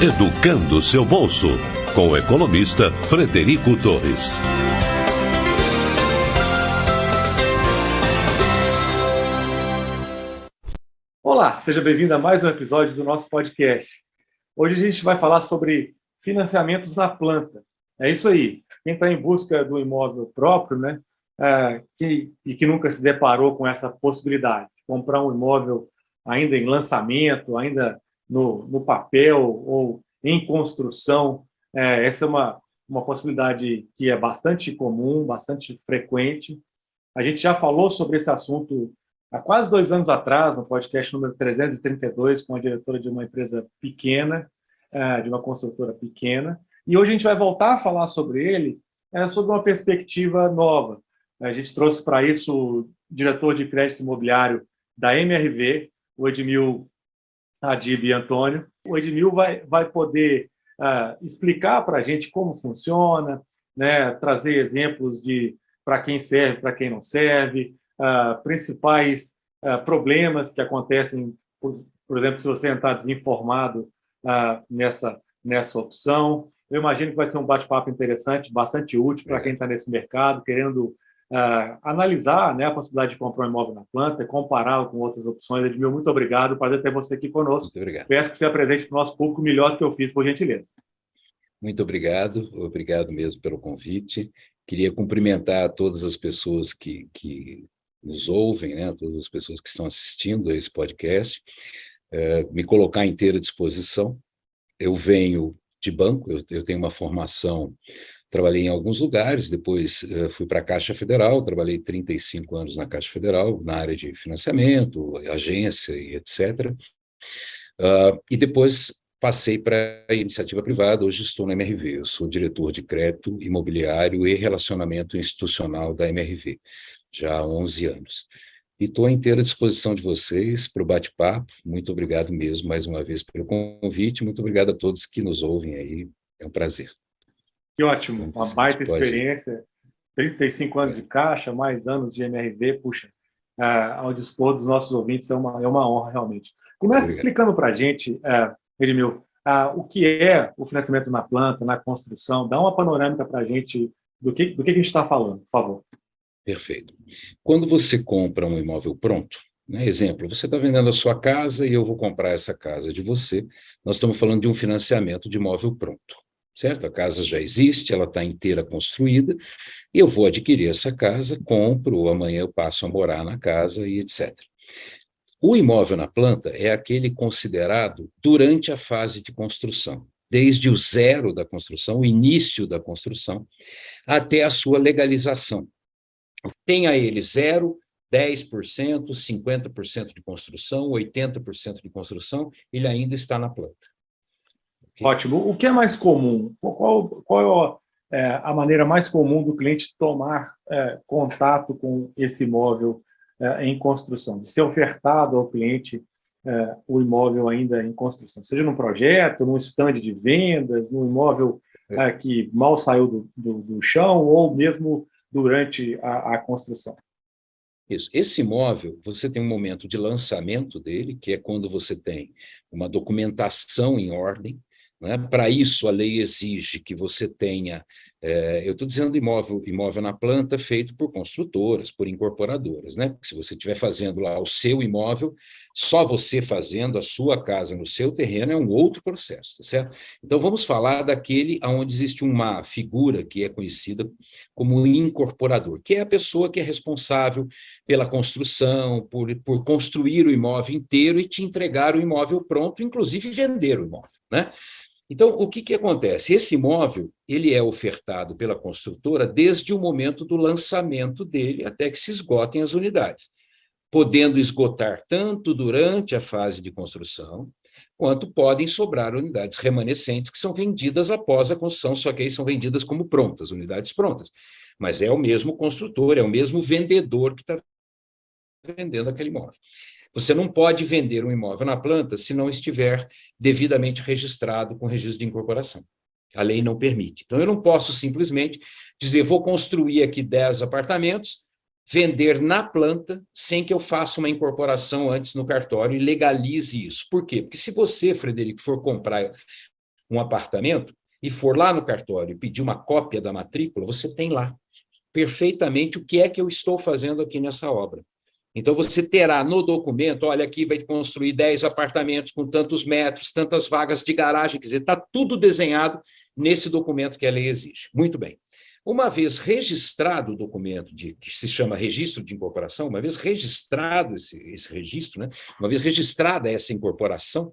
Educando seu bolso, com o economista Frederico Torres. Olá, seja bem-vindo a mais um episódio do nosso podcast. Hoje a gente vai falar sobre financiamentos na planta. É isso aí. Quem está em busca do imóvel próprio, né, que nunca se deparou com essa possibilidade de comprar um imóvel ainda em lançamento, ainda no papel ou em construção, essa é uma possibilidade que é bastante comum, bastante frequente. A gente já falou sobre esse assunto há quase 2 anos atrás, no podcast número 332, com a diretora de uma empresa pequena, de uma construtora pequena. E hoje a gente vai voltar a falar sobre ele, sob uma perspectiva nova. A gente trouxe para isso o diretor de crédito imobiliário da MRV, o Edmil Adib Antônio. O Edmil vai poder explicar para a gente como funciona, né, trazer exemplos de para quem serve, para quem não serve, principais problemas que acontecem, por exemplo, se você entrar desinformado nessa opção. Eu imagino que vai ser um bate-papo interessante, bastante útil para quem está nesse mercado, querendo analisar, né, a possibilidade de comprar um imóvel na planta, compará-lo com outras opções. Edmil, muito obrigado, prazer ter você aqui conosco. Muito obrigado. Peço que você apresente para o nosso público melhor do que eu fiz, por gentileza. Muito obrigado mesmo pelo convite. Queria cumprimentar todas as pessoas que nos ouvem, né, todas as pessoas que estão assistindo a esse podcast, me colocar à inteira disposição. Eu venho de banco, eu tenho uma formação, trabalhei em alguns lugares, depois fui para a Caixa Federal, trabalhei 35 anos na Caixa Federal, na área de financiamento, agência e etc. E depois passei para a iniciativa privada, hoje estou na MRV, eu sou diretor de crédito imobiliário e relacionamento institucional da MRV, já há 11 anos. E estou à inteira disposição de vocês para o bate-papo. Muito obrigado mesmo, mais uma vez, pelo convite. Muito obrigado a todos que nos ouvem aí. É um prazer. Que ótimo, uma baita experiência. 35 anos de Caixa, mais anos de MRV, puxa, ao dispor dos nossos ouvintes é uma honra, realmente. Começa explicando para a gente, Edmil, o que é o financiamento na planta, na construção. Dá uma panorâmica para a gente do que a gente está falando, por favor. Perfeito. Quando você compra um imóvel pronto, né, exemplo, você está vendendo a sua casa e eu vou comprar essa casa de você, nós estamos falando de um financiamento de imóvel pronto, certo? A casa já existe, ela está inteira construída, e eu vou adquirir essa casa, compro, amanhã eu passo a morar na casa e etc. O imóvel na planta é aquele considerado durante a fase de construção, desde o zero da construção, o início da construção, até a sua legalização. Tenha ele 0, 10%, 50% de construção, 80% de construção, ele ainda está na planta. Okay? Ótimo. O que é mais comum? Qual é a maneira mais comum do cliente tomar contato com esse imóvel em construção, de ser ofertado ao cliente o imóvel ainda em construção, seja num projeto, num estande de vendas, num imóvel que mal saiu do chão, ou mesmo durante a construção? Isso. Esse imóvel, você tem um momento de lançamento dele, que é quando você tem uma documentação em ordem, né? Para isso, a lei exige que você tenha, eu estou dizendo imóvel na planta feito por construtoras, por incorporadoras, né? Porque se você estiver fazendo lá o seu imóvel, só você fazendo a sua casa no seu terreno é um outro processo, tá certo? Então, vamos falar daquele onde existe uma figura que é conhecida como incorporador, que é a pessoa que é responsável pela construção, por construir o imóvel inteiro e te entregar o imóvel pronto, inclusive vender o imóvel, né? Então, o que acontece? Esse imóvel, ele é ofertado pela construtora desde o momento do lançamento dele até que se esgotem as unidades, podendo esgotar tanto durante a fase de construção, quanto podem sobrar unidades remanescentes que são vendidas após a construção, só que aí são vendidas como prontas, unidades prontas. Mas é o mesmo construtor, é o mesmo vendedor que está vendendo aquele imóvel. Você não pode vender um imóvel na planta se não estiver devidamente registrado com registro de incorporação. A lei não permite. Então, eu não posso simplesmente dizer, vou construir aqui 10 apartamentos, vender na planta, sem que eu faça uma incorporação antes no cartório e legalize isso. Por quê? Porque se você, Frederico, for comprar um apartamento e for lá no cartório e pedir uma cópia da matrícula, você tem lá perfeitamente o que é que eu estou fazendo aqui nessa obra. Então, você terá no documento, olha, aqui vai construir 10 apartamentos com tantos metros, tantas vagas de garagem, quer dizer, está tudo desenhado nesse documento que a lei exige. Muito bem. Uma vez registrado o documento, que se chama registro de incorporação, uma vez registrado esse registro, né, uma vez registrada essa incorporação,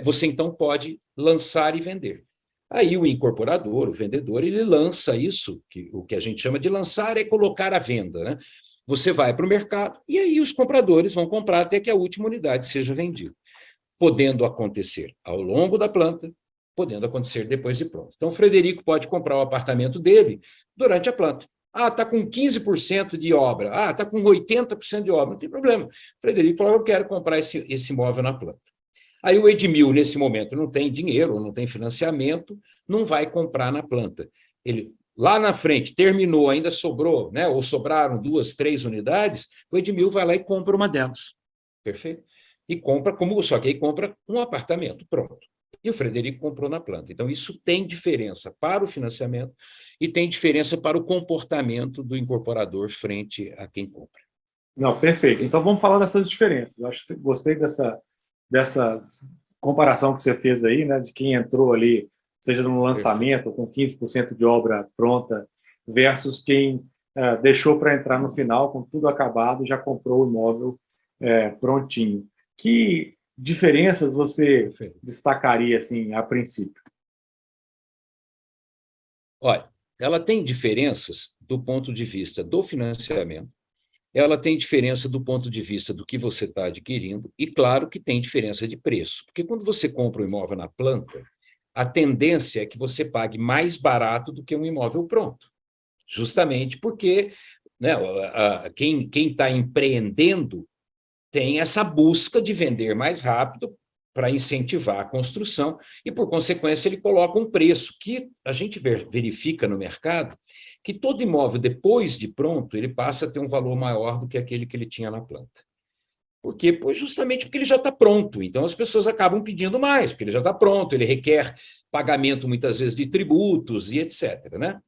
você então pode lançar e vender. Aí o incorporador, o vendedor, ele lança isso, o que a gente chama de lançar é colocar à venda, né? Você vai para o mercado e aí os compradores vão comprar até que a última unidade seja vendida, podendo acontecer ao longo da planta, podendo acontecer depois de pronto. Então, o Frederico pode comprar o apartamento dele durante a planta. Ah, está com 15% de obra. Ah, está com 80% de obra. Não tem problema. O Frederico falou, eu quero comprar esse imóvel na planta. Aí o Edmil, nesse momento, não tem dinheiro, não tem financiamento, não vai comprar na planta. Ele, lá na frente, terminou, ainda sobrou, né, ou sobraram 2, 3 unidades, o Edmil vai lá e compra uma delas. Perfeito? E compra, só que aí compra um apartamento, pronto. E o Frederico comprou na planta. Então, isso tem diferença para o financiamento e tem diferença para o comportamento do incorporador frente a quem compra. Não, perfeito. Então, vamos falar dessas diferenças. Eu acho que gostei dessa comparação que você fez aí, né, de quem entrou ali, seja no lançamento, com 15% de obra pronta, versus quem deixou para entrar no final, com tudo acabado, e já comprou o imóvel prontinho. Que diferenças você destacaria, assim, a princípio? Olha, ela tem diferenças do ponto de vista do financiamento, ela tem diferença do ponto de vista do que você está adquirindo, e claro que tem diferença de preço, porque quando você compra um imóvel na planta, a tendência é que você pague mais barato do que um imóvel pronto, justamente porque, né, quem está empreendendo tem essa busca de vender mais rápido para incentivar a construção e, por consequência, ele coloca um preço que a gente verifica no mercado, que todo imóvel, depois de pronto, ele passa a ter um valor maior do que aquele que ele tinha na planta. Por quê? Pois justamente porque ele já está pronto. Então, as pessoas acabam pedindo mais, porque ele já está pronto, ele requer pagamento, muitas vezes, de tributos e etc., né?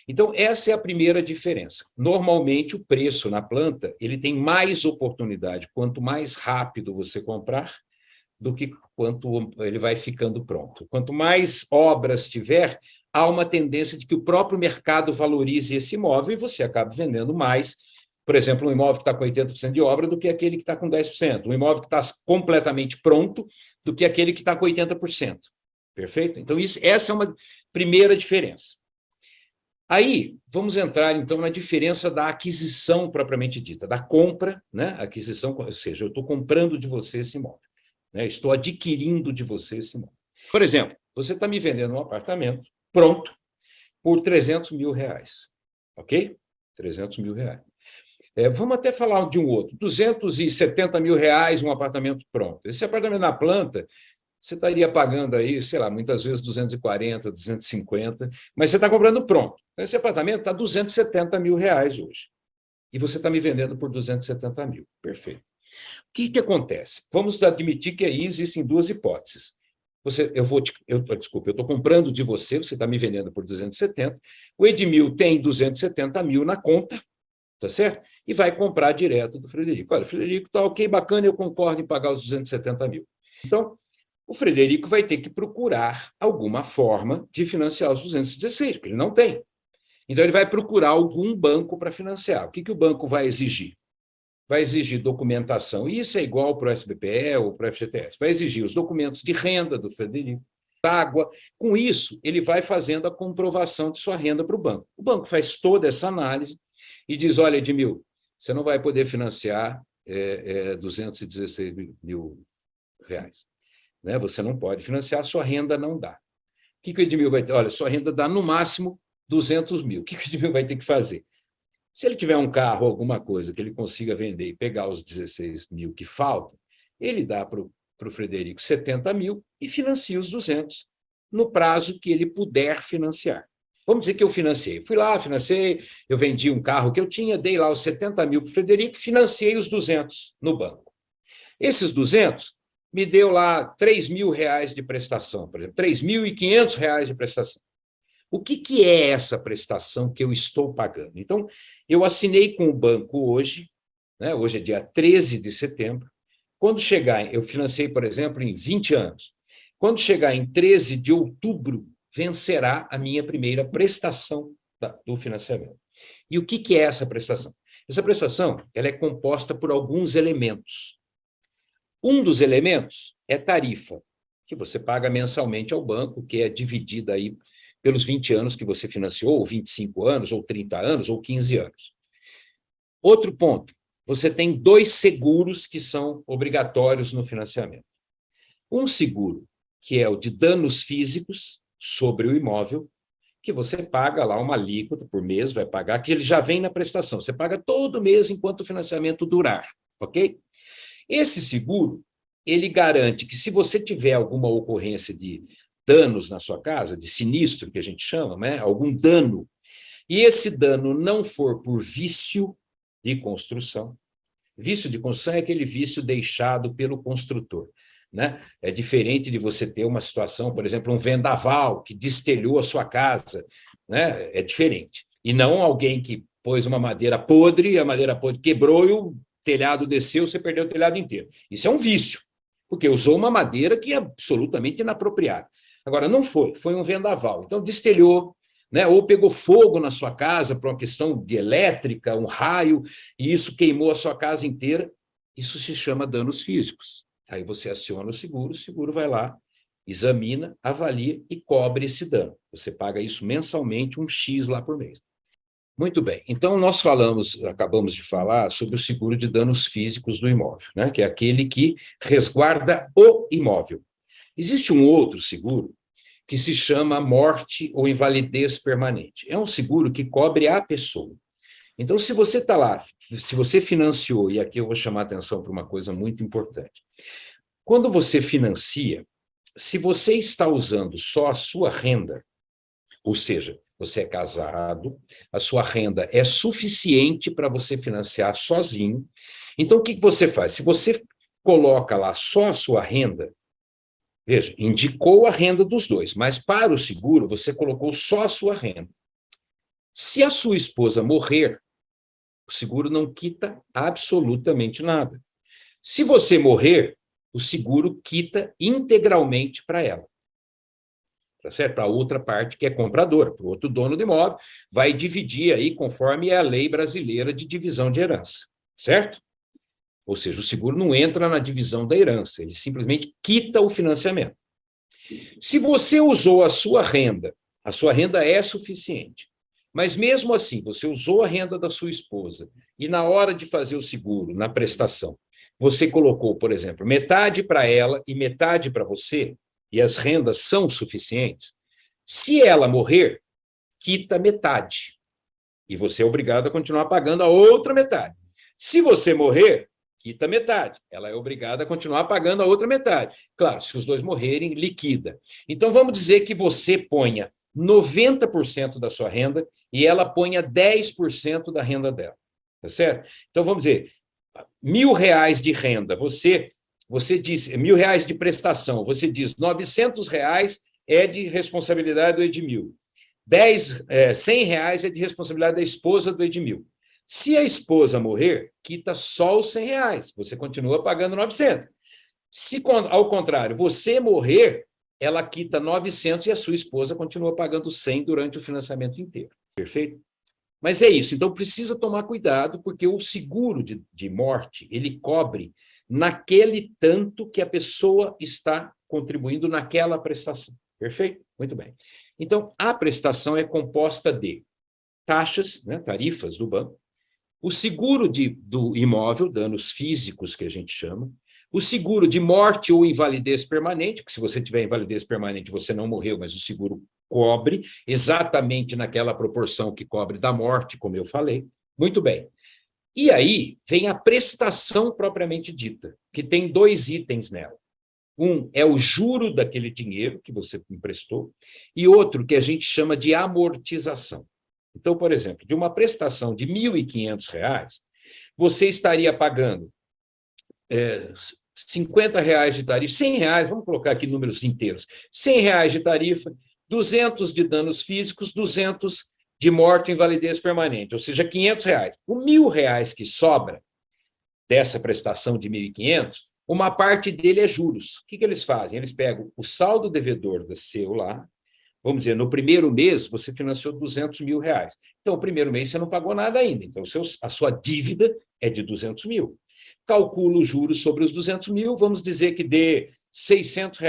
Então, essa é a primeira diferença. Normalmente, o preço na planta ele tem mais oportunidade, quanto mais rápido você comprar, do que quanto ele vai ficando pronto. Quanto mais obras tiver, há uma tendência de que o próprio mercado valorize esse imóvel e você acaba vendendo mais. Por exemplo, um imóvel que está com 80% de obra do que aquele que está com 10%. Um imóvel que está completamente pronto do que aquele que está com 80%. Perfeito? Então, essa é uma primeira diferença. Aí, vamos entrar, então, na diferença da aquisição propriamente dita, da compra, né? Aquisição, ou seja, eu estou comprando de você esse imóvel, né? Estou adquirindo de você esse imóvel. Por exemplo, você está me vendendo um apartamento pronto por R$300 mil, ok? R$300 mil. Vamos até falar de um outro, R$270 mil, um apartamento pronto. Esse apartamento na planta, você estaria pagando aí, sei lá, muitas vezes 240, 250, mas você está comprando pronto. Então, esse apartamento está R$270 mil hoje. E você está me vendendo por 270 mil. Perfeito. O que acontece? Vamos admitir que aí existem duas hipóteses. Desculpa, eu estou comprando de você, você está me vendendo por 270, o Edmil tem 270 mil na conta, tá certo? E vai comprar direto do Frederico. Olha, Frederico, tá ok, bacana, eu concordo em pagar os 270 mil. Então, o Frederico vai ter que procurar alguma forma de financiar os 216, porque ele não tem. Então, ele vai procurar algum banco para financiar. O que o banco vai exigir? Vai exigir documentação. E isso é igual para o SBPE ou para o FGTS. Vai exigir os documentos de renda do Frederico, água. Com isso, ele vai fazendo a comprovação de sua renda para o banco. O banco faz toda essa análise e diz, olha, Edmil, você não vai poder financiar 216 mil reais. Né? Você não pode financiar, sua renda não dá. O que o Edmil vai ter? Olha, sua renda dá no máximo 200 mil. O que o Edmil vai ter que fazer? Se ele tiver um carro, alguma coisa que ele consiga vender e pegar os 16 mil que faltam, ele dá para o Frederico 70 mil e financia os 200, no prazo que ele puder financiar. Vamos dizer que eu financiei. Fui lá, financiei, eu vendi um carro que eu tinha, dei lá os 70 mil para o Frederico, financiei os 200 no banco. Esses 200, me deu lá R$ 3.000 de prestação, por exemplo, R$ 3.500 de prestação. O que é essa prestação que eu estou pagando? Então, eu assinei com o banco hoje, né? Hoje é dia 13 de setembro. Quando chegar, eu financei, por exemplo, em 20 anos. Quando chegar em 13 de outubro, vencerá a minha primeira prestação do financiamento. E o que é essa prestação? Essa prestação ela é composta por alguns elementos. Um dos elementos é tarifa, que você paga mensalmente ao banco, que é dividida aí pelos 20 anos que você financiou, ou 25 anos, ou 30 anos, ou 15 anos. Outro ponto, você tem 2 seguros que são obrigatórios no financiamento. Um seguro, que é o de danos físicos sobre o imóvel, que você paga lá uma alíquota por mês, vai pagar, que ele já vem na prestação. Você paga todo mês enquanto o financiamento durar, ok? Esse seguro, ele garante que se você tiver alguma ocorrência de danos na sua casa, de sinistro, que a gente chama, né? Algum dano, e esse dano não for por vício de construção. Vício de construção é aquele vício deixado pelo construtor, né? É diferente de você ter uma situação, por exemplo, um vendaval que destelhou a sua casa, né? É diferente. E não alguém que pôs uma madeira podre, a madeira podre quebrou e o telhado desceu, você perdeu o telhado inteiro. Isso é um vício, porque usou uma madeira que é absolutamente inapropriada. Agora, não foi um vendaval. Então, destelhou, né? Ou pegou fogo na sua casa por uma questão de elétrica, um raio, e isso queimou a sua casa inteira. Isso se chama danos físicos. Aí você aciona o seguro vai lá, examina, avalia e cobre esse dano. Você paga isso mensalmente, um X lá por mês. Muito bem, então nós acabamos de falar sobre o seguro de danos físicos do imóvel, né? Que é aquele que resguarda o imóvel. Existe um outro seguro que se chama morte ou invalidez permanente. É um seguro que cobre a pessoa. Então, se você está lá, se você financiou, e aqui eu vou chamar a atenção para uma coisa muito importante. Quando você financia, se você está usando só a sua renda, ou seja, você é casado, a sua renda é suficiente para você financiar sozinho, então o que você faz? Se você coloca lá só a sua renda, veja, indicou a renda dos dois, mas para o seguro você colocou só a sua renda. Se a sua esposa morrer, o seguro não quita absolutamente nada. Se você morrer, o seguro quita integralmente para ela. Tá certo? Para a outra parte que é compradora, para o outro dono do imóvel, vai dividir aí conforme é a lei brasileira de divisão de herança, certo? Ou seja, o seguro não entra na divisão da herança, ele simplesmente quita o financiamento. Se você usou a sua renda é suficiente, mas mesmo assim, você usou a renda da sua esposa e na hora de fazer o seguro, na prestação, você colocou, por exemplo, metade para ela e metade para você, e as rendas são suficientes, se ela morrer, quita metade. E você é obrigado a continuar pagando a outra metade. Se você morrer, quita metade. Ela é obrigada a continuar pagando a outra metade. Claro, se os dois morrerem, liquida. Então, vamos dizer que você ponha 90% da sua renda e ela ponha 10% da renda dela. Tá certo? Então, vamos dizer, R$ 1.000 de renda, você diz, R$ 1.000 de prestação, você diz R$ 900 é de responsabilidade do Edmil. R$ 100 é de responsabilidade da esposa do Edmil. Se a esposa morrer, quita só os R$ 100, você continua pagando 900. Se, ao contrário, você morrer, ela quita 900 e a sua esposa continua pagando 100 durante o financiamento inteiro. Perfeito? Mas é isso, então precisa tomar cuidado, porque o seguro de morte, ele cobre naquele tanto que a pessoa está contribuindo naquela prestação. Perfeito? Muito bem. Então, a prestação é composta de taxas, né, tarifas do banco, o seguro do imóvel, danos físicos que a gente chama, o seguro de morte ou invalidez permanente, que se você tiver invalidez permanente, você não morreu, mas o seguro cobre exatamente naquela proporção que cobre da morte, como eu falei. Muito bem. E aí vem a prestação propriamente dita, que tem 2 itens nela. Um é o juro daquele dinheiro que você emprestou, e outro que a gente chama de amortização. Então, por exemplo, de uma prestação de R$ 1.500, você estaria pagando R$ 50 de tarifa, R$ 100, vamos colocar aqui números inteiros, R$ 100 de tarifa, 200 de danos físicos, 200 de morte e invalidez permanente, ou seja, R$ 500. O R$ 1.000 que sobra dessa prestação de 1.500, uma parte dele é juros. O que eles fazem? Eles pegam o saldo devedor do seu lá, vamos dizer, no primeiro mês você financiou R$ 200 mil. Então, o primeiro mês você não pagou nada ainda, então a sua dívida é de 200 mil. Calcula os juros sobre os 200 mil, vamos dizer que dê R$ 600.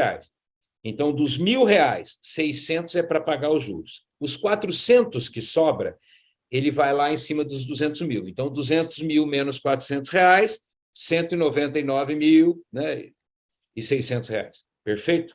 Então, dos R$ 1.000, 600 é para pagar os juros. Os 400 que sobra, ele vai lá em cima dos 200 mil. Então, 200 mil menos R$ 400, R$ 199.000, né, e R$ 600. Perfeito?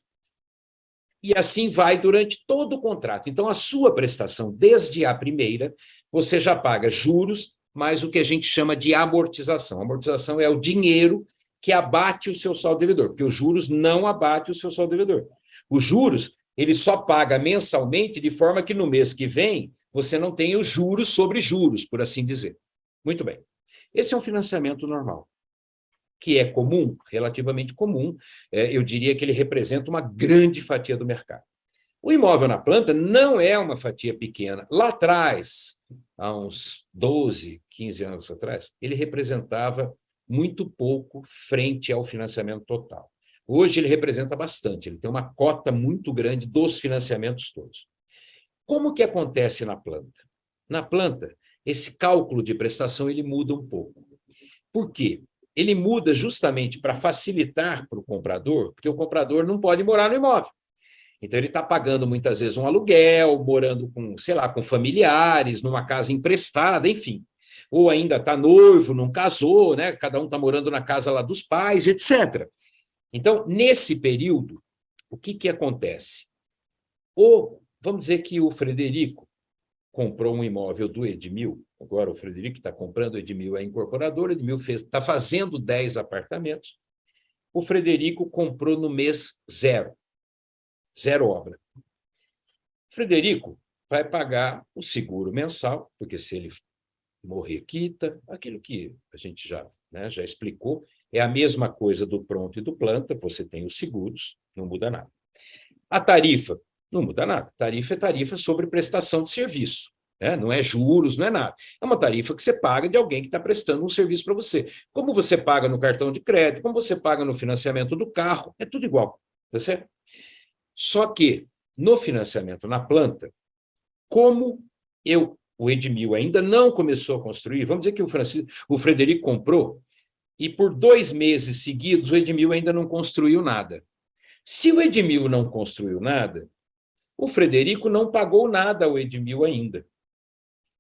E assim vai durante todo o contrato. Então, a sua prestação, desde a primeira, você já paga juros, mais o que a gente chama de amortização. A amortização é o dinheiro que abate o seu saldo devedor, porque os juros não abatem o seu saldo devedor. Os juros, ele só paga mensalmente, de forma que no mês que vem, você não tem os juros sobre juros, por assim dizer. Muito bem. Esse é um financiamento normal, que é comum, relativamente comum. Eu diria que ele representa uma grande fatia do mercado. O imóvel na planta não é uma fatia pequena. Lá atrás, há uns 12, 15 anos atrás, ele representava muito pouco frente ao financiamento total. Hoje ele representa bastante, ele tem uma cota muito grande dos financiamentos todos. Como que acontece na planta? Na planta, esse cálculo de prestação ele muda um pouco. Por quê? Ele muda justamente para facilitar para o comprador, porque o comprador não pode morar no imóvel. Então, ele está pagando muitas vezes um aluguel, morando com, sei lá, com familiares, numa casa emprestada, enfim. Ou ainda está noivo, não casou, né? Cada um está morando na casa lá dos pais, etc. Então, nesse período, o que acontece? Vamos dizer que o Frederico comprou um imóvel do Edmil, agora o Frederico está comprando, o Edmil é incorporador, o Edmil está fazendo 10 apartamentos, o Frederico comprou no mês zero obra. O Frederico vai pagar o seguro mensal, porque se ele morrer, quita, aquilo que a gente já explicou, é a mesma coisa do pronto e do planta, você tem os seguros, não muda nada. A tarifa, não muda nada. Tarifa é tarifa sobre prestação de serviço, né? Não é juros, não é nada. É uma tarifa que você paga de alguém que está prestando um serviço para você. Como você paga no cartão de crédito, como você paga no financiamento do carro, é tudo igual, tá certo? Só que, no financiamento na planta, como o Edmil ainda não começou a construir, vamos dizer que o Frederico comprou, e por 2 meses seguidos o Edmil ainda não construiu nada. Se o Edmil não construiu nada, o Frederico não pagou nada ao Edmil ainda.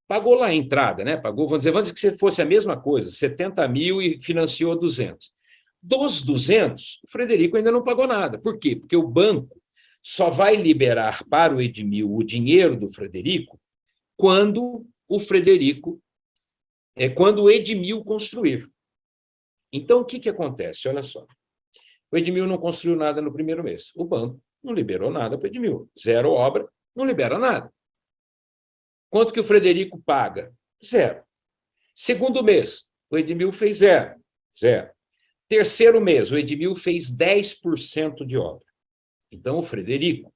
Pagou lá a entrada, né? Pagou, vamos dizer que fosse a mesma coisa, 70 mil e financiou 200. Dos 200, o Frederico ainda não pagou nada. Por quê? Porque o banco só vai liberar para o Edmil o dinheiro do Frederico quando o Edmil construir. Então, o que acontece? Olha só. O Edmil não construiu nada no primeiro mês. O banco não liberou nada para o Edmil. 0 obra, não libera nada. Quanto que o Frederico paga? 0. Segundo mês, o Edmil fez 0. Terceiro mês, o Edmil fez 10% de obra. Então, o Frederico,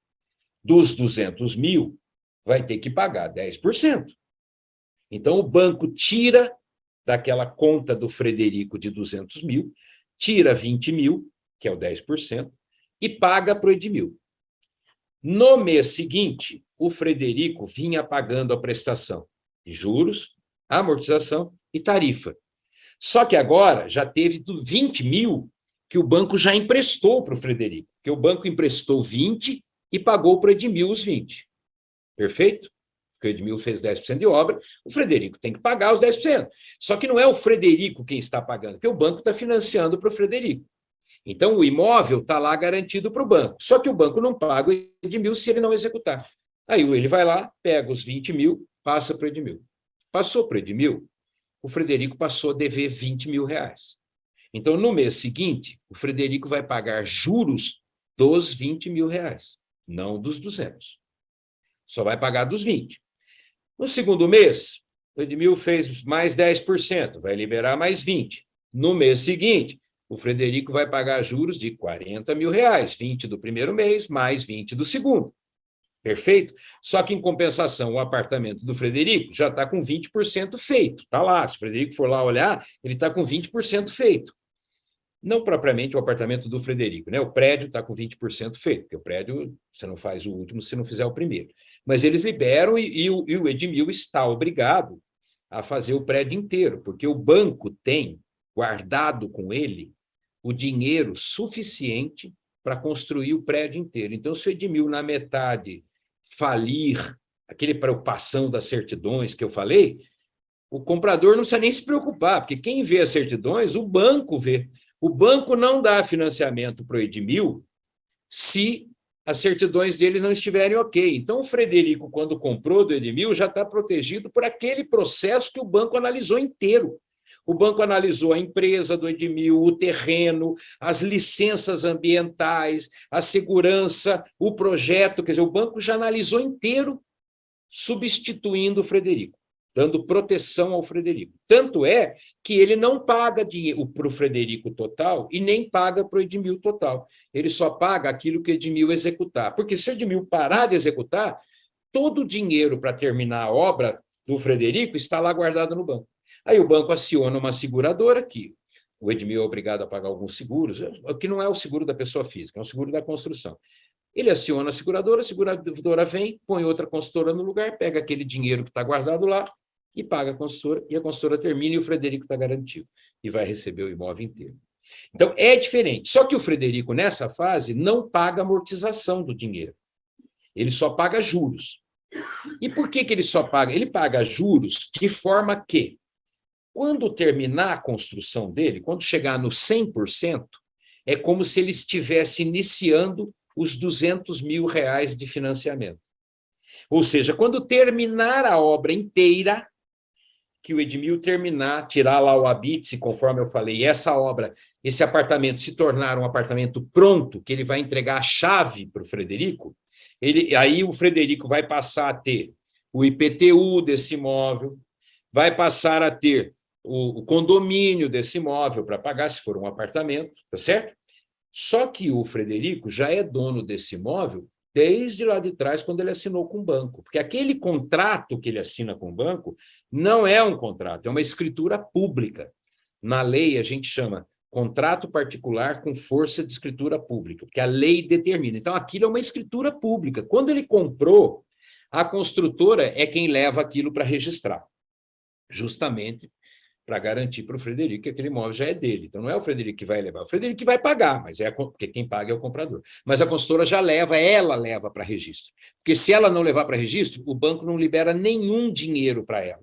dos 200 mil, vai ter que pagar 10%. Então, o banco tira daquela conta do Frederico de 200 mil, tira 20 mil, que é o 10%, e paga para o Edmil. No mês seguinte, o Frederico vinha pagando a prestação de juros, amortização e tarifa. Só que agora já teve 20 mil que o banco já emprestou para o Frederico, porque o banco emprestou 20 e pagou para o Edmil os 20. Perfeito? Porque o Edmil fez 10% de obra, o Frederico tem que pagar os 10%. Só que não é o Frederico quem está pagando, porque o banco está financiando para o Frederico. Então, o imóvel está lá garantido para o banco. Só que o banco não paga o Edmil se ele não executar. Aí ele vai lá, pega os 20 mil, passa para o Edmil. Passou para o Edmil, o Frederico passou a dever 20 mil reais. Então, no mês seguinte, o Frederico vai pagar juros dos 20 mil reais, não dos 200. Só vai pagar dos 20. No segundo mês, o Edmil fez mais 10%, vai liberar mais 20. No mês seguinte, o Frederico vai pagar juros de R$40 mil, 20 do primeiro mês, mais 20 do segundo. Perfeito? Só que, em compensação, o apartamento do Frederico já está com 20% feito. Está lá, se o Frederico for lá olhar, ele está com 20% feito. Não propriamente o apartamento do Frederico, né? O prédio está com 20% feito, porque o prédio você não faz o último se não fizer o primeiro. Mas eles liberam e o Edmil está obrigado a fazer o prédio inteiro, porque o banco tem guardado com ele o dinheiro suficiente para construir o prédio inteiro. Então, se o Edmil, na metade, falir, aquele preocupação das certidões que eu falei, o comprador não precisa nem se preocupar, porque quem vê as certidões, o banco vê. O banco não dá financiamento para o Edmil se as certidões deles não estiverem ok. Então, o Frederico, quando comprou do Edmil, já está protegido por aquele processo que o banco analisou inteiro. O banco analisou a empresa do Edmil, o terreno, as licenças ambientais, a segurança, o projeto. Quer dizer, o banco já analisou inteiro, substituindo o Frederico, dando proteção ao Frederico. Tanto é que ele não paga dinheiro para o Frederico total e nem paga para o Edmil total. Ele só paga aquilo que o Edmil executar. Porque se o Edmil parar de executar, todo o dinheiro para terminar a obra do Frederico está lá guardado no banco. Aí o banco aciona uma seguradora, que o Edmil é obrigado a pagar alguns seguros, que não é o seguro da pessoa física, é o seguro da construção. Ele aciona a seguradora vem, põe outra consultora no lugar, pega aquele dinheiro que está guardado lá e paga a consultora, e a consultora termina e o Frederico está garantido, e vai receber o imóvel inteiro. Então, é diferente. Só que o Frederico, nessa fase, não paga amortização do dinheiro. Ele só paga juros. E por que ele só paga? Ele paga juros de forma que, quando terminar a construção dele, quando chegar no 100%, é como se ele estivesse iniciando os R$200 mil de financiamento. Ou seja, quando terminar a obra inteira, que o Edmil terminar, tirar lá o habite, conforme eu falei, essa obra, esse apartamento se tornar um apartamento pronto, que ele vai entregar a chave para o Frederico, aí o Frederico vai passar a ter o IPTU desse imóvel, vai passar a ter o condomínio desse imóvel para pagar, se for um apartamento, tá certo? Só que o Frederico já é dono desse imóvel desde lá de trás, quando ele assinou com o banco. Porque aquele contrato que ele assina com o banco não é um contrato, é uma escritura pública. Na lei, a gente chama contrato particular com força de escritura pública, porque a lei determina. Então, aquilo é uma escritura pública. Quando ele comprou, a construtora é quem leva aquilo para registrar, justamente para garantir para o Frederico que aquele imóvel já é dele. Então, não é o Frederico que vai levar, é o Frederico que vai pagar, mas porque quem paga é o comprador. Mas a consultora já leva, ela leva para registro. Porque se ela não levar para registro, o banco não libera nenhum dinheiro para ela.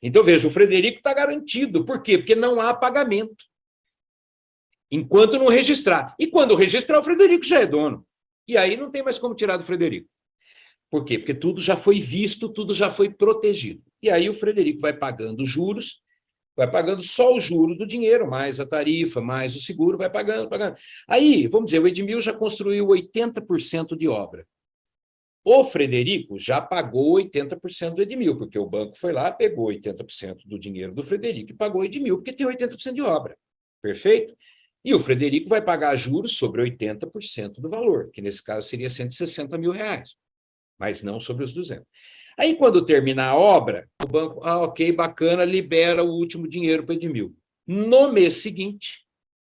Então, veja, o Frederico está garantido. Por quê? Porque não há pagamento, enquanto não registrar. E quando registrar, o Frederico já é dono. E aí não tem mais como tirar do Frederico. Por quê? Porque tudo já foi visto, tudo já foi protegido. E aí o Frederico vai pagando juros, vai pagando só o juro do dinheiro, mais a tarifa, mais o seguro, vai pagando, pagando. Aí, vamos dizer, o Edmil já construiu 80% de obra. O Frederico já pagou 80% do Edmil, porque o banco foi lá, pegou 80% do dinheiro do Frederico e pagou o Edmil, porque tem 80% de obra. Perfeito? E o Frederico vai pagar juros sobre 80% do valor, que nesse caso seria R$160 mil, mas não sobre os 200. Aí, quando terminar a obra, o banco, ok, bacana, libera o último dinheiro para o Edmil. No mês seguinte,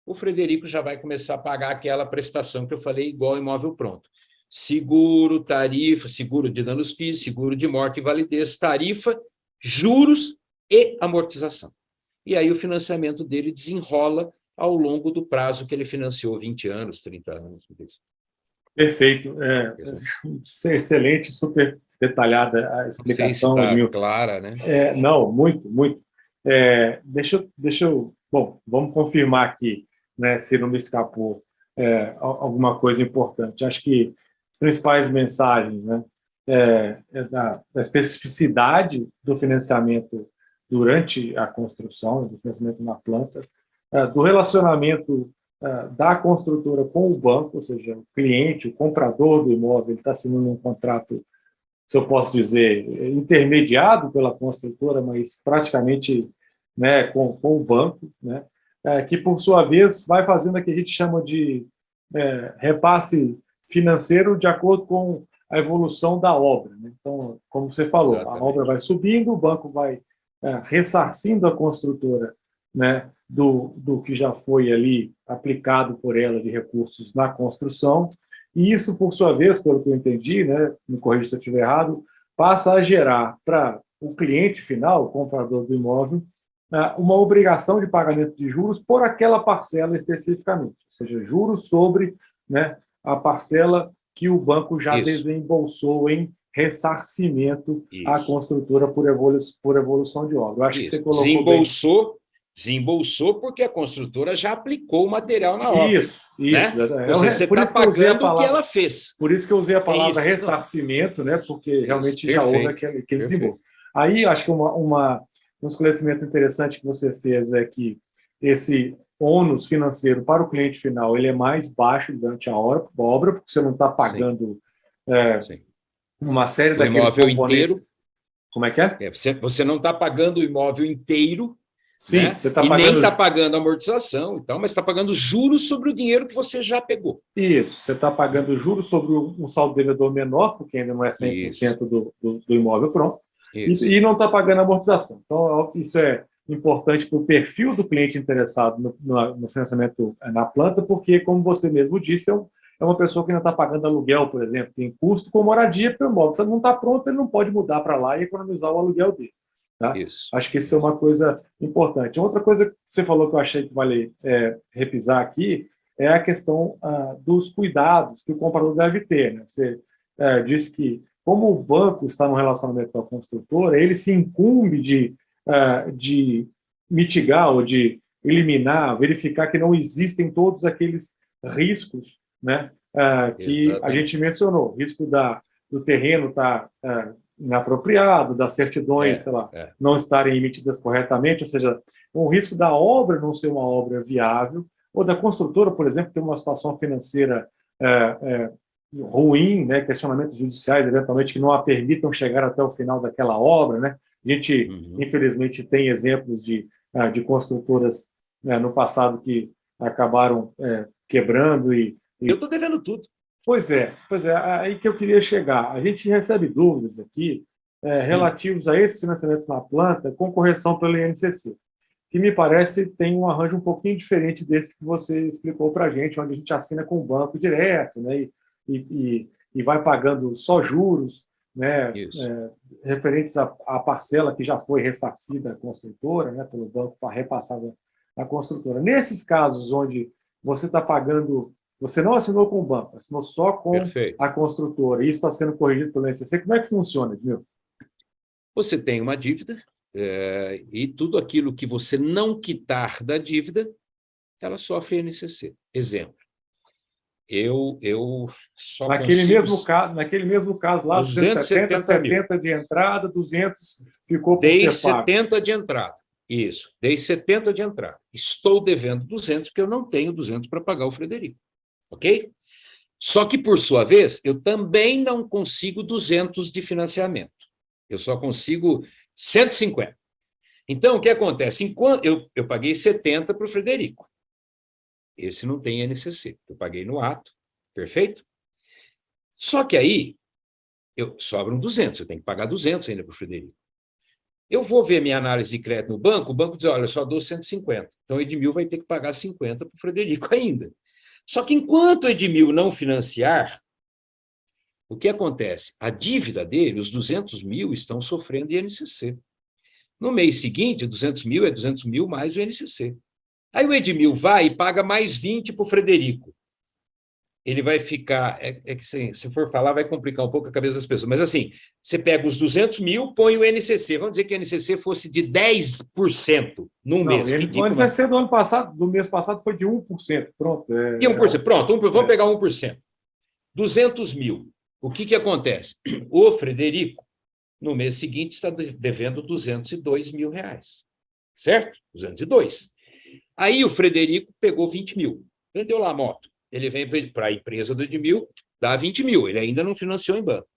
o Frederico já vai começar a pagar aquela prestação que eu falei, igual ao imóvel pronto. Seguro, tarifa, seguro de danos físicos, seguro de morte e validez, tarifa, juros e amortização. E aí o financiamento dele desenrola ao longo do prazo que ele financiou, 20 anos, 30 anos. Perfeito. Excelente, super detalhada a explicação. Não sei se está clara, né? Não, muito, muito. Deixa eu... Bom, vamos confirmar aqui, né, se não me escapou alguma coisa importante. Acho que as principais mensagens, né, da especificidade do financiamento durante a construção, do financiamento na planta, do relacionamento da construtora com o banco, ou seja, o cliente, o comprador do imóvel, ele está assinando um contrato, se eu posso dizer, intermediado pela construtora, mas praticamente, né, com o banco, né? que, por sua vez, vai fazendo o que a gente chama de repasse financeiro de acordo com a evolução da obra, né? Então, como você falou, Exatamente. a obra vai subindo, o banco vai ressarcindo a construtora, né, do que já foi ali aplicado por ela de recursos na construção, e isso, por sua vez, pelo que eu entendi, né, me corrija se eu estiver errado, passa a gerar para o cliente final, o comprador do imóvel, uma obrigação de pagamento de juros por aquela parcela especificamente, ou seja, juros sobre, né, a parcela que o banco já desembolsou em ressarcimento à construtora por evolução de obra. Eu acho que você colocou desembolsou porque a construtora já aplicou o material na obra. Isso. Né? Você está pagando o que ela fez. Por isso que eu usei a palavra ressarcimento, né? Porque realmente já houve aquele desembolso. Aí, acho que um esclarecimento interessante que você fez é que esse ônus financeiro para o cliente final ele é mais baixo durante a obra, porque você não está pagando uma série daqueles componentes. Inteiro. Como é que é? Você não está pagando o imóvel inteiro. Sim, né? Você tá e pagando... nem está pagando amortização, então, mas está pagando juros sobre o dinheiro que você já pegou. Isso, você está pagando juros sobre um saldo devedor menor, porque ainda não é 100% do imóvel pronto, e não está pagando amortização. Então, isso é importante para o perfil do cliente interessado no financiamento na planta, porque, como você mesmo disse, é uma pessoa que ainda está pagando aluguel, por exemplo, tem custo com moradia, porque o imóvel não está pronto, ele não pode mudar para lá e economizar o aluguel dele. Tá? Acho que isso é uma coisa importante. Outra coisa que você falou que eu achei que vale repisar aqui é a questão dos cuidados que o comprador deve ter. Né? Você disse que, como o banco está no relacionamento com a construtora, ele se incumbe de mitigar ou de eliminar, verificar que não existem todos aqueles riscos, né, que a gente mencionou. O risco do terreno estar inapropriado, das certidões, sei lá, não estarem emitidas corretamente, ou seja, o risco da obra não ser uma obra viável, ou da construtora, por exemplo, ter uma situação financeira ruim, né, questionamentos judiciais, eventualmente, que não a permitam chegar até o final daquela obra, né? A gente, infelizmente, tem exemplos de construtoras no passado que acabaram quebrando e... Eu estou devendo tudo. Pois é, aí que eu queria chegar. A gente recebe dúvidas aqui relativos a esses financiamentos na planta com correção pelo INCC, que me parece tem um arranjo um pouquinho diferente desse que você explicou para a gente, onde a gente assina com o banco direto, né, e vai pagando só juros, né, referentes à parcela que já foi ressarcida à construtora, né, pelo banco para repassada à construtora. Nesses casos onde você está pagando... Você não assinou com o banco, assinou só com a construtora, e isso está sendo corrigido pelo INCC. Como é que funciona, Edmilson? Você tem uma dívida, e tudo aquilo que você não quitar da dívida, ela sofre INCC. Exemplo, eu só naquele mesmo caso lá, 270 de entrada, 200 ficou por dei ser pago. 70 de entrada. Isso, dei 70 de entrada. Estou devendo 200, porque eu não tenho 200 para pagar o Frederico. Ok? Só que, por sua vez, eu também não consigo 200 de financiamento. Eu só consigo 150. Então, o que acontece? Enquanto eu paguei 70 para o Frederico. Esse não tem INCC. Eu paguei no ato, perfeito? Só que aí, sobram 200. Eu tenho que pagar 200 ainda para o Frederico. Eu vou ver minha análise de crédito no banco, o banco diz, olha, eu só dou 150. Então, o Edmil vai ter que pagar 50 para o Frederico ainda. Só que enquanto o Edmil não financiar, o que acontece? A dívida dele, os 200 mil, estão sofrendo INCC. No mês seguinte, 200 mil é 200 mil mais o INCC. Aí o Edmil vai e paga mais 20 para o Frederico. Ele vai ficar... que se for falar, vai complicar um pouco a cabeça das pessoas. Mas assim, você pega os 200 mil, põe o INCC. Vamos dizer que o INCC fosse de 10% num mês. O INCC do mês passado foi de 1%. Pronto. De 1%. Pronto, vamos pegar 1%. 200 mil. O que acontece? O Frederico, no mês seguinte, está devendo 202 mil reais. Certo? 202. Aí o Frederico pegou 20 mil. Vendeu lá a moto. Ele vem para a empresa do Edmil, dá 20 mil. Ele ainda não financiou em banco.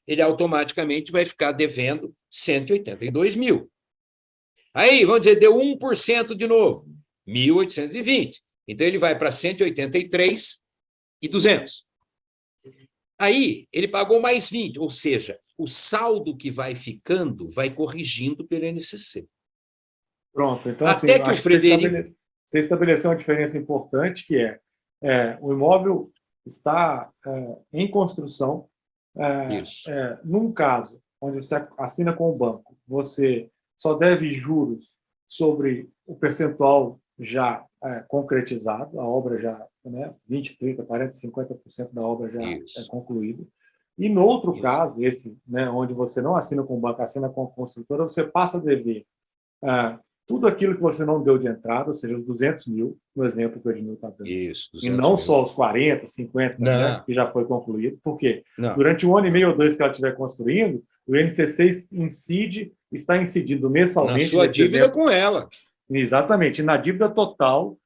Ele automaticamente vai ficar devendo 182 mil. Aí, vamos dizer, deu 1% de novo. 1.820. Então, ele vai para 183.200. Aí, ele pagou mais 20, ou seja, o saldo que vai ficando vai corrigindo pelo INCC. Pronto, então Até assim, que o acho que Frederico... você estabeleceu uma diferença importante, que o imóvel está em construção. Isso. Num caso onde você assina com o banco, você só deve juros sobre o percentual já concretizado, a obra já, 20, 30, 40, 50% da obra já é concluída. E no outro caso, esse, onde você não assina com o banco, assina com a construtora, você passa a dever tudo aquilo que você não deu de entrada, ou seja, os 200 mil, no exemplo que o Edmil está dando. Isso, E não mil. só os 40, 50, que já foi concluído, porque não. Durante 1 ano e meio ou 2 que ela estiver construindo, o INCC está incidindo mensalmente. Na sua dívida com ela. Exatamente, na dívida total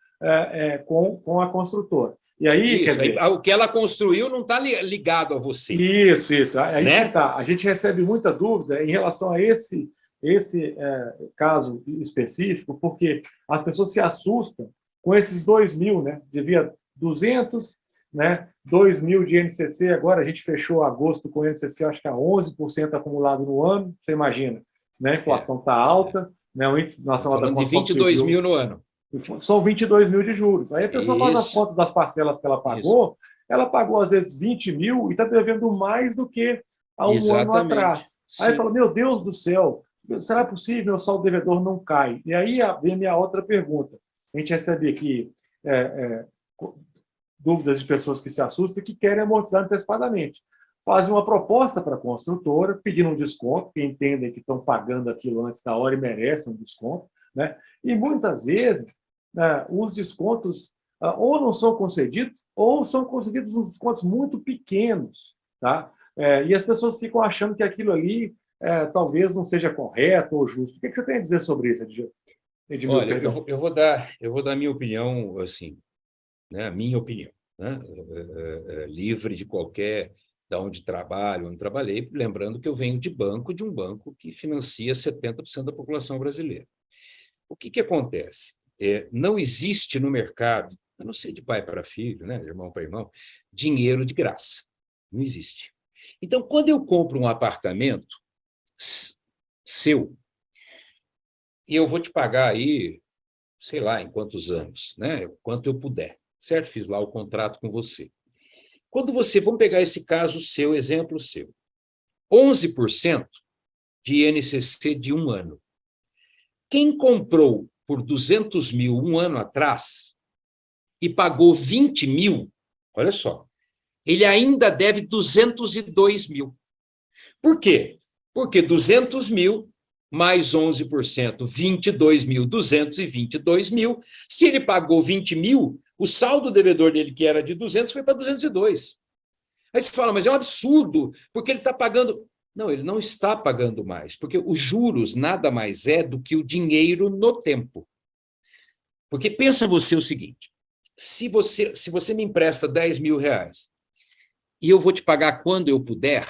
com a construtora. E aí, quer dizer, o que ela construiu não está ligado a você. Isso. Aí a gente recebe muita dúvida em relação a esse caso específico, porque as pessoas se assustam com esses 2 mil, devia 200, 2 mil de INCC, agora a gente fechou agosto com o INCC, acho que a 11% acumulado no ano, você imagina, a inflação está alta, o índice nacional da construção de 22 mil no ano. São 22 mil de juros. Aí a pessoa faz as contas das parcelas que ela pagou, ela pagou às vezes 20 mil e está devendo mais do que há um ano atrás. Aí fala, meu Deus do céu, será possível o saldo devedor não cai? E aí vem a minha outra pergunta. A gente recebe aqui dúvidas de pessoas que se assustam e que querem amortizar antecipadamente. Fazem uma proposta para a construtora, pedindo um desconto, que entendem que estão pagando aquilo antes da hora e merecem um desconto. E muitas vezes os descontos ou não são concedidos, ou são concedidos uns descontos muito pequenos. Tá? E as pessoas ficam achando que aquilo ali talvez não seja correto ou justo. O que você tem a dizer sobre isso, Edmil? Olha, eu vou dar a minha opinião, assim, a minha opinião, livre de qualquer, de onde trabalho, onde trabalhei, lembrando que eu venho de um banco que financia 70% da população brasileira. O que acontece? Não existe no mercado, a não ser de pai para filho, de irmão para irmão, dinheiro de graça. Não existe. Então, quando eu compro um apartamento seu, e eu vou te pagar aí, sei lá, em quantos anos, quanto eu puder, certo? Fiz lá o contrato com você. Quando vamos pegar esse caso seu, exemplo seu, 11% de INCC de 1 ano. Quem comprou por 200 mil 1 ano atrás e pagou 20 mil, olha só, ele ainda deve 202 mil. Por quê? Porque 200 mil mais 11%, 22 mil, 222 mil. Se ele pagou 20 mil, o saldo devedor dele, que era de 200, foi para 202. Aí você fala, mas é um absurdo, porque ele está pagando... Não, ele não está pagando mais, porque os juros nada mais é do que o dinheiro no tempo. Porque pensa você o seguinte, se você me empresta 10 mil reais e eu vou te pagar quando eu puder,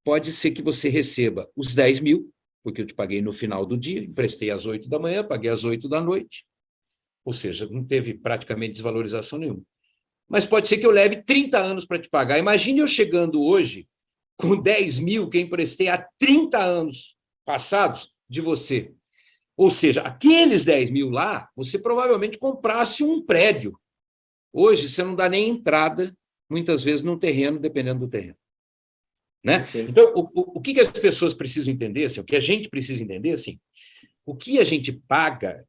pode ser que você receba os 10 mil, porque eu te paguei no final do dia, emprestei às 8 da manhã, paguei às 8 da noite, ou seja, não teve praticamente desvalorização nenhuma. Mas pode ser que eu leve 30 anos para te pagar. Imagine eu chegando hoje com 10 mil que eu emprestei há 30 anos passados de você. Ou seja, aqueles 10 mil lá, você provavelmente comprasse um prédio. Hoje, você não dá nem entrada, muitas vezes, num terreno, dependendo do terreno. Então, o que as pessoas precisam entender, assim, o que a gente precisa entender, assim, o que a gente paga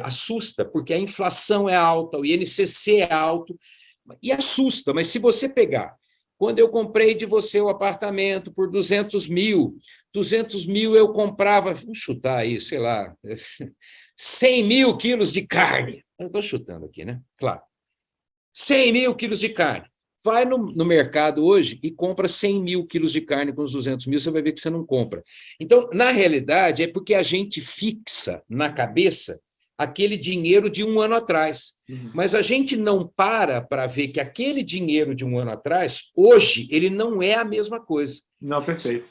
assusta, porque a inflação é alta, o INCC é alto, e assusta, mas se você pegar, quando eu comprei de você o apartamento por 200 mil eu comprava, vamos chutar aí, sei lá, 100 mil quilos de carne, eu estou chutando aqui, Claro, 100 mil quilos de carne. Vai no mercado hoje e compra 100 mil quilos de carne com os 200 mil, você vai ver que você não compra. Então, na realidade, é porque a gente fixa na cabeça aquele dinheiro de 1 ano atrás. Mas a gente não para ver que aquele dinheiro de 1 ano atrás, hoje, ele não é a mesma coisa. Não, perfeito.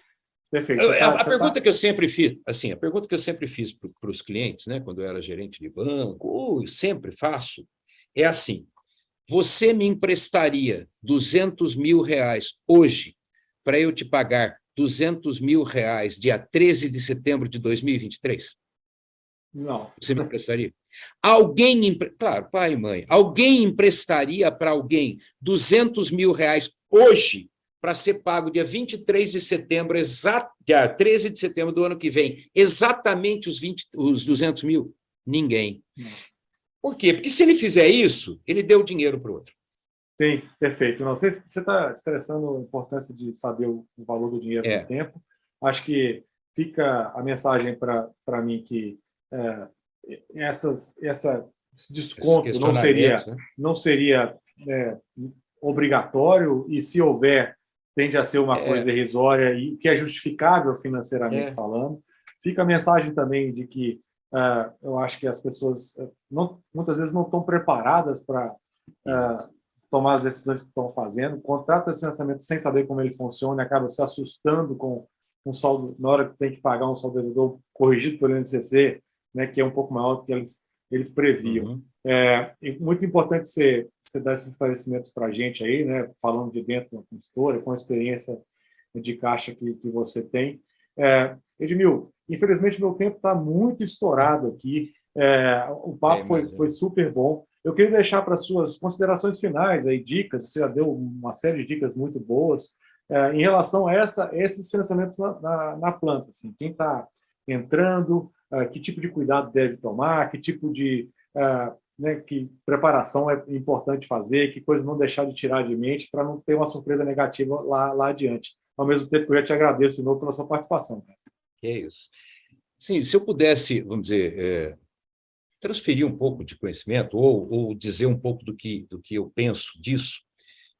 Perfeito. A pergunta que eu sempre fiz, assim, a pergunta que eu sempre fiz para os clientes, né, quando eu era gerente de banco, ou sempre faço, é assim: você me emprestaria R$ 200.000 hoje para eu te pagar R$ 200.000 dia 13 de setembro de 2023? Não. Você me emprestaria? Claro, pai e mãe, alguém emprestaria para alguém R$ 200.000 hoje para ser pago dia 23 de setembro, dia 13 de setembro do ano que vem, exatamente os 200 mil? Ninguém. Não. Por quê? Porque se ele fizer isso, ele deu dinheiro para o outro. Sim, perfeito. Não sei se você está estressando a importância de saber o valor do dinheiro no tempo. Acho que fica a mensagem para mim que esse desconto não seria obrigatório, e se houver, tende a ser uma coisa irrisória e que é justificável financeiramente falando. Fica a mensagem também de que eu acho que as pessoas muitas vezes não estão preparadas para tomar as decisões que estão fazendo, contrata esse financiamento sem saber como ele funciona e acaba se assustando com um saldo, na hora que tem que pagar um saldo devedor corrigido pelo INCC, né, que é um pouco maior do que eles previam. Muito importante você dar esses esclarecimentos para a gente aí, né, falando de dentro da consultora, com a experiência de caixa que você tem. Edmil, infelizmente meu tempo está muito estourado aqui. O papo foi super bom. Eu queria deixar para suas considerações finais, aí, dicas. Você já deu uma série de dicas muito boas em relação a esses financiamentos na planta. Assim, quem está entrando, que tipo de cuidado deve tomar, que tipo de que preparação é importante fazer, que coisa não deixar de tirar de mente para não ter uma surpresa negativa lá adiante. Ao mesmo tempo, eu já te agradeço de novo pela sua participação. É isso. Sim, se eu pudesse, vamos dizer, transferir um pouco de conhecimento ou dizer um pouco do que eu penso disso,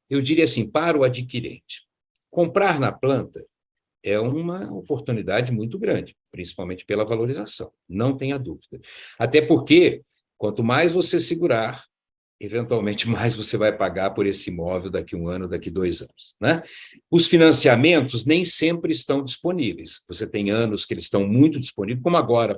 eu diria assim, para o adquirente, comprar na planta é uma oportunidade muito grande, principalmente pela valorização, não tenha dúvida. Até porque, quanto mais você segurar, eventualmente mais você vai pagar por esse imóvel daqui 1 ano, daqui 2 anos, né? Os financiamentos nem sempre estão disponíveis. Você tem anos que eles estão muito disponíveis, como agora,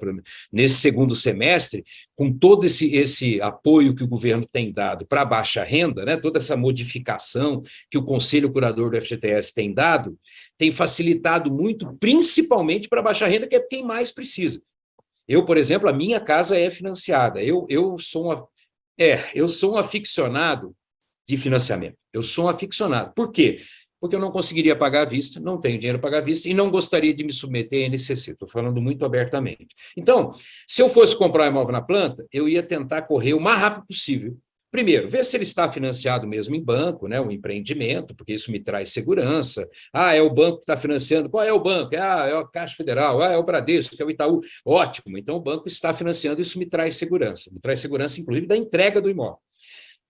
nesse segundo semestre, com todo esse apoio que o governo tem dado para a baixa renda, né? Toda essa modificação que o Conselho Curador do FGTS tem dado, tem facilitado muito, principalmente para a baixa renda, que é quem mais precisa. Eu, por exemplo, a minha casa é financiada. Eu sou um aficionado de financiamento. Eu sou um aficionado. Por quê? Porque eu não conseguiria pagar à vista, não tenho dinheiro para pagar à vista e não gostaria de me submeter a INCC. Estou falando muito abertamente. Então, se eu fosse comprar um imóvel na planta, eu ia tentar correr o mais rápido possível. Primeiro, ver se ele está financiado mesmo em banco, né, um empreendimento, porque isso me traz segurança. É o banco que está financiando. Qual é o banco? É a Caixa Federal, é o Bradesco, é o Itaú. Ótimo, então o banco está financiando, isso me traz segurança. Me traz segurança, inclusive, da entrega do imóvel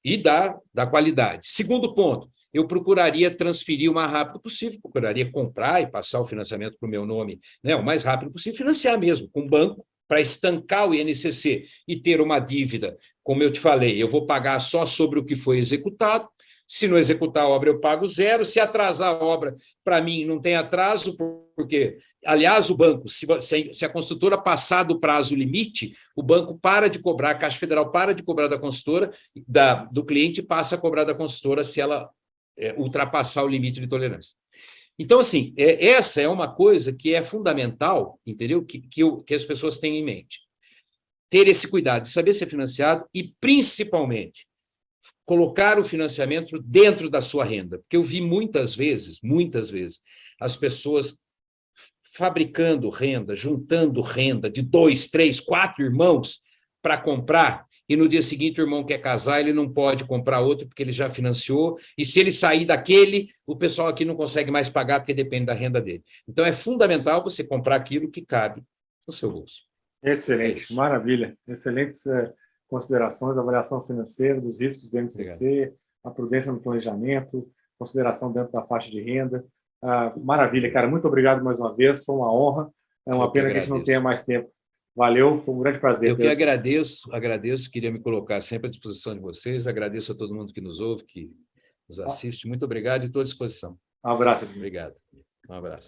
e da qualidade. Segundo ponto, eu procuraria transferir o mais rápido possível, procuraria comprar e passar o financiamento para o meu nome, né, o mais rápido possível, financiar mesmo com o banco, para estancar o INCC e ter uma dívida, como eu te falei, eu vou pagar só sobre o que foi executado. Se não executar a obra, eu pago 0. Se atrasar a obra, para mim, não tem atraso, porque, aliás, o banco, se a construtora passar do prazo limite, o banco para de cobrar, a Caixa Federal para de cobrar da construtora, do cliente passa a cobrar da construtora se ela ultrapassar o limite de tolerância. Então, assim, essa é uma coisa que é fundamental, entendeu? Que as pessoas tenham em mente. Ter esse cuidado de saber ser financiado e, principalmente, colocar o financiamento dentro da sua renda. Porque eu vi muitas vezes, as pessoas fabricando renda, juntando renda de 2, 3, 4 irmãos para comprar, e no dia seguinte o irmão quer casar, ele não pode comprar outro porque ele já financiou, e se ele sair daquele, o pessoal aqui não consegue mais pagar porque depende da renda dele. Então é fundamental você comprar aquilo que cabe no seu bolso. Excelente, maravilha. Excelentes considerações, avaliação financeira dos riscos do INCC, a prudência no planejamento, consideração dentro da faixa de renda. Maravilha, cara. Muito obrigado mais uma vez, foi uma honra. É uma pena que a gente não tenha mais tempo. Valeu, foi um grande prazer. Eu que agradeço, queria me colocar sempre à disposição de vocês, agradeço a todo mundo que nos ouve, que nos assiste. Muito obrigado e estou à disposição. Um abraço. Obrigado. Um abraço.